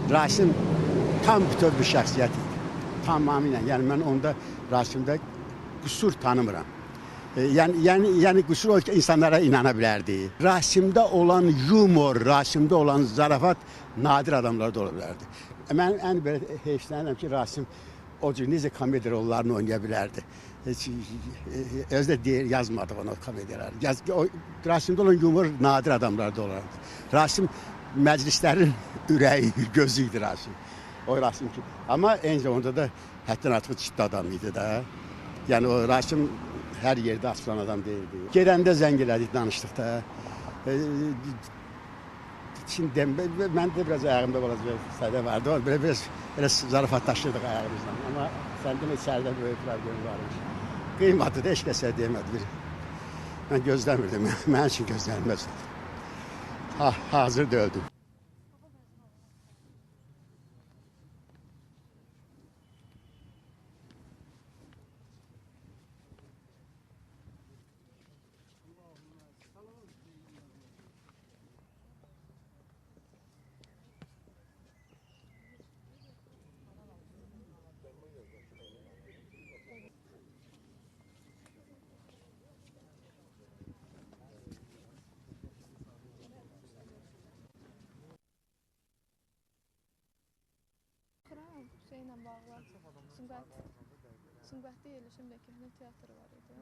Rasim tam bütöv bir şəxsiyyət idi. Tamamilə. Yəni mən onda Rasimdə qüsur tanımıram. Yəni qüsur o ki, insanlara inana bilərdi. Rasimdə olan yumor, Rasimdə olan zarafat nadir adamlarda ola bilərdi. Mən ən belə heyfslənirəm ki, Rasim o cür necə komediya rollarını oynaya bilərdi. Özü də deyir, yazmadıq onu komediyaları. Rasimdə olan yumor nadir adamlarda olardı. Rasim məclislərin ürəyi, gözü idi Rasim. O Rasim ki. Amma eyni zamanda da həddən artıq ciddi adam idi də. Yəni o Rasim hər yerdə açılan adam deyildi. Gedəndə zəng elədik, danışdıq da. Şimdi mən də biraz ayağımda olacaq sədə vardı. Biraz zarafatlaşdırdıq ayağımızdan. Amma səndə içəridə böyük problem varmış. Qıymadı da heç kəsə demədi. Mən gözləmirdim. Mənim üçün gözlənilməz. Hazır da öldüm. Şeylə bağlı Sumqayıtda yerləşən bir teatr var idi.